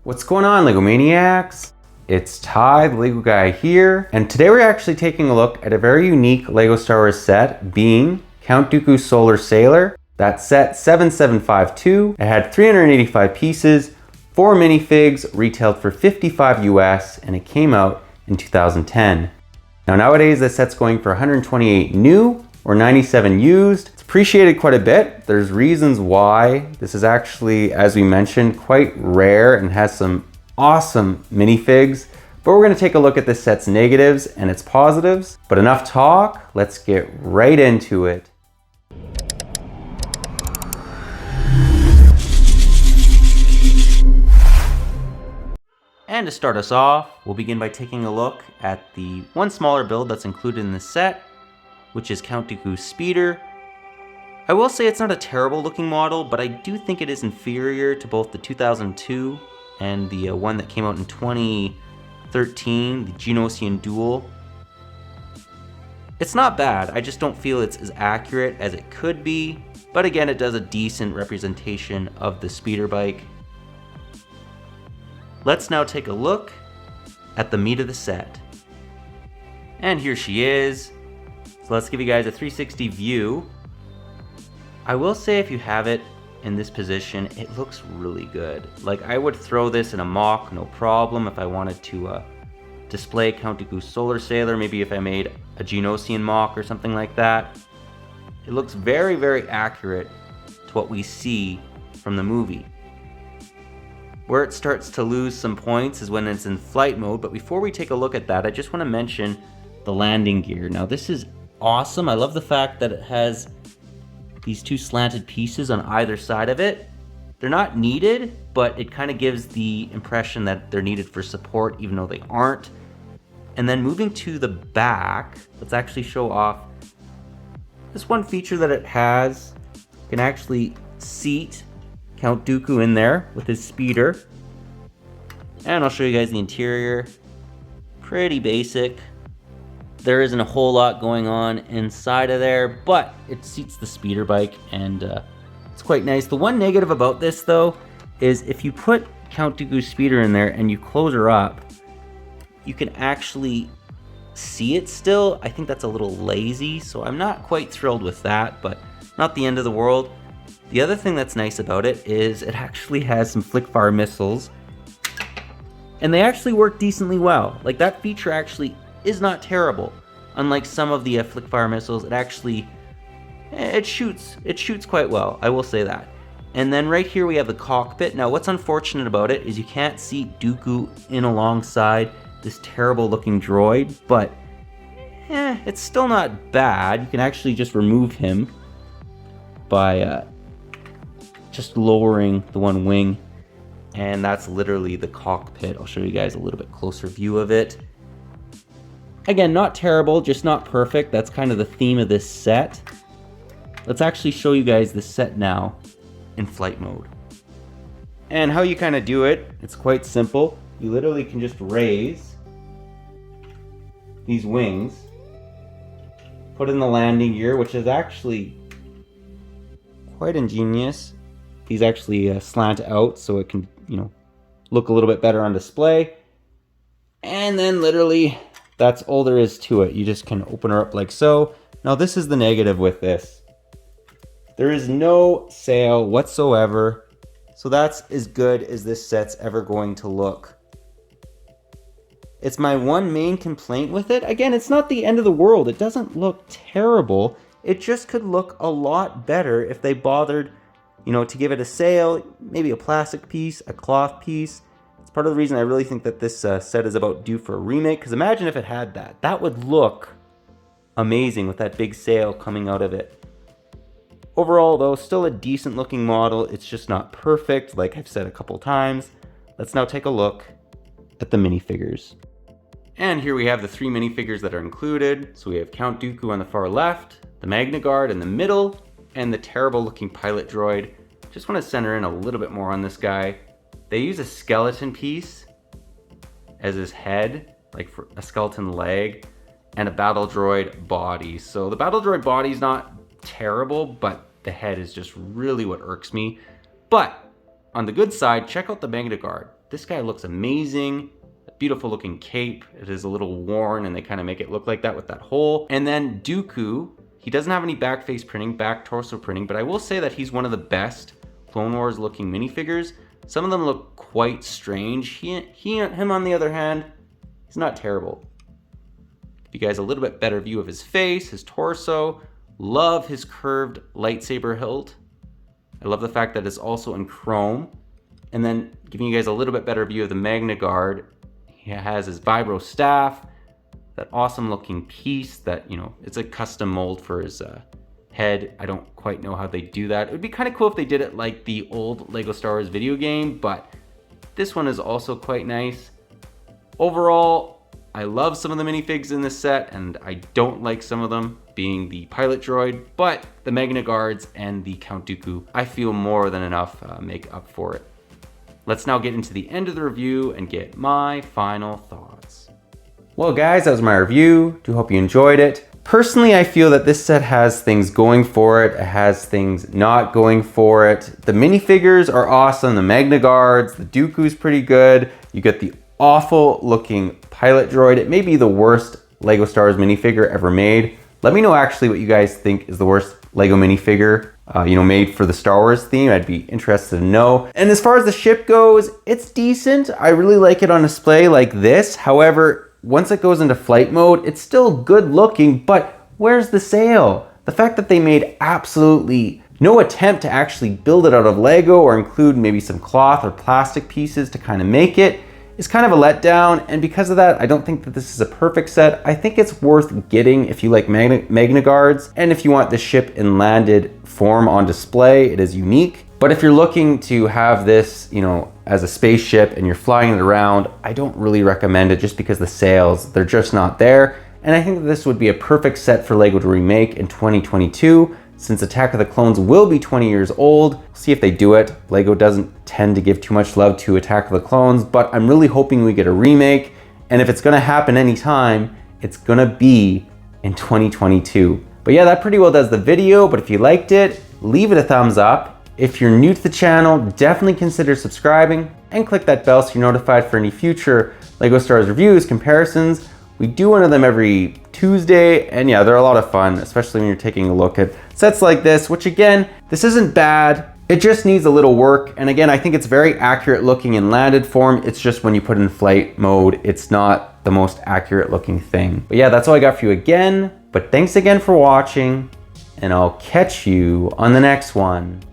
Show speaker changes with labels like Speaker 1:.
Speaker 1: What's going on, LEGO Maniacs? It's Ty, the LEGO guy here, and today we're actually taking a look at a very unique LEGO Star Wars set, being Count Dooku's Solar Sailor. That set 7752. It had 385 pieces, 4 minifigs, retailed for $55 US, and it came out in 2010. Now nowadays this set's going for 128 new or 97 used. It's appreciated quite a bit. There's reasons why. This is actually, as we mentioned, quite rare and has some awesome minifigs. But we're gonna take a look at this set's negatives and its positives. But enough talk, let's get right into it. And to start us off, we'll begin by taking a look at the one smaller build that's included in this set, which is Count Dooku's speeder. I will say it's not a terrible looking model, but I do think it is inferior to both the 2002 and the one that came out in 2013, the Geonosian Duel. It's not bad, I just don't feel it's as accurate as it could be, but again, it does a decent representation of the speeder bike. Let's now take a look at the meat of the set. And here she is. So let's give you guys a 360 view. I will say if you have it in this position, it looks really good. Like, I would throw this in a mock, no problem, if I wanted to display Count Dooku's Solar Sailor, maybe if I made a Geonosian mock or something like that. It looks very, very accurate to what we see from the movie. Where it starts to lose some points is when it's in flight mode, but before we take a look at that, I just want to mention the landing gear. Now this is awesome. I love the fact that it has these two slanted pieces on either side of it. They're not needed, but it kind of gives the impression that they're needed for support, even though they aren't. And then moving to the back, let's actually show off this one feature that it has. You can actually seat Count Dooku in there with his speeder. And I'll show you guys the interior. Pretty basic. There isn't a whole lot going on inside of there, but it seats the speeder bike and it's quite nice. The one negative about this though is if you put Count Dooku's speeder in there and you close her up, you can actually see it still. I think that's a little lazy, so I'm not quite thrilled with that, but not the end of the world. The other thing that's nice about it is it actually has some flick-fire missiles, and they actually work decently well. Like, that feature actually is not terrible. Unlike some of the flick-fire missiles, it actually, it shoots quite well, I will say that. And then right here we have the cockpit. Now what's unfortunate about it is you can't seat Dooku in alongside this terrible looking droid, but it's still not bad. You can actually just remove him by just lowering the one wing, and that's literally the cockpit. I'll show you guys a little bit closer view of it. Again, not terrible, just not perfect. That's kind of the theme of this set. Let's actually show you guys the set now in flight mode. And how you kind of do it, it's quite simple. You literally can just raise these wings, put in the landing gear, which is actually quite ingenious. These actually slant out so it can, look a little bit better on display. And then literally, that's all there is to it. You just can open her up like so. Now this is the negative with this. There is no sail whatsoever. So that's as good as this set's ever going to look. It's my one main complaint with it. Again, it's not the end of the world. It doesn't look terrible. It just could look a lot better if they bothered, to give it a sail, maybe a plastic piece, a cloth piece. It's part of the reason I really think that this set is about due for a remake, because imagine if it had that. That would look amazing with that big sail coming out of it. Overall though, still a decent looking model. It's just not perfect, like I've said a couple times. Let's now take a look at the minifigures. And here we have the 3 minifigures that are included. So we have Count Dooku on the far left, the Magna Guard in the middle, and the terrible looking pilot droid. Just want to center in a little bit more on this guy. They use a skeleton piece as his head, like for a skeleton leg, and a battle droid body. So the battle droid body is not terrible, but the head is just really what irks me. But on the good side, check out the Magna Guard. this guy looks amazing. A beautiful looking cape. It is a little worn and they kind of make it look like that with that hole. And then Dooku, he doesn't have any back face printing, back torso printing, but I will say that he's one of the best Clone Wars looking minifigures. Some of them look quite strange. Him on the other hand, he's not terrible. Give you guys a little bit better view of his face, his torso. Love his curved lightsaber hilt. I love the fact that it's also in chrome. And then giving you guys a little bit better view of the Magna Guard. He has his vibro staff, that awesome looking piece that, you know, it's a custom mold for his head. I don't quite know how they do that. It would be kind of cool if they did it like the old LEGO Star Wars video game, but this one is also quite nice. Overall, I love some of the minifigs in this set, and I don't like some of them, being the pilot droid, but the Magna Guards and the Count Dooku, I feel more than enough make up for it. Let's now get into the end of the review and get my final thoughts. Well guys, that was my review. Do hope you enjoyed it. Personally, I feel that this set has things going for it. It has things not going for it. The minifigures are awesome. The Magna Guards, the Dooku's pretty good. You get the awful looking pilot droid. It may be the worst LEGO Star Wars minifigure ever made. Let me know actually what you guys think is the worst LEGO minifigure made for the Star Wars theme. I'd be interested to know. And as far as the ship goes, it's decent. I really like it on display like this. However, once it goes into flight mode, it's still good looking, but where's the sail? The fact that they made absolutely no attempt to actually build it out of Lego or include maybe some cloth or plastic pieces to kind of make it is kind of a letdown. And because of that, I don't think that this is a perfect set. I think it's worth getting if you like Magna Guards and if you want the ship in landed form on display. It is unique. But if you're looking to have this, as a spaceship and you're flying it around, I don't really recommend it just because the sails, they're just not there. And I think that this would be a perfect set for LEGO to remake in 2022. Since Attack of the Clones will be 20 years old, see if they do it. LEGO doesn't tend to give too much love to Attack of the Clones, but I'm really hoping we get a remake. And if it's gonna happen anytime, it's gonna be in 2022. But yeah, that pretty well does the video, but if you liked it, leave it a thumbs up. If you're new to the channel, definitely consider subscribing and click that bell so you're notified for any future LEGO Star Wars reviews, comparisons. We do one of them every Tuesday, and yeah, they're a lot of fun, especially when you're taking a look at sets like this, which again, this isn't bad. It just needs a little work. And again, I think it's very accurate looking in landed form. It's just when you put it in flight mode, it's not the most accurate looking thing. But yeah, that's all I got for you again. But thanks again for watching, and I'll catch you on the next one.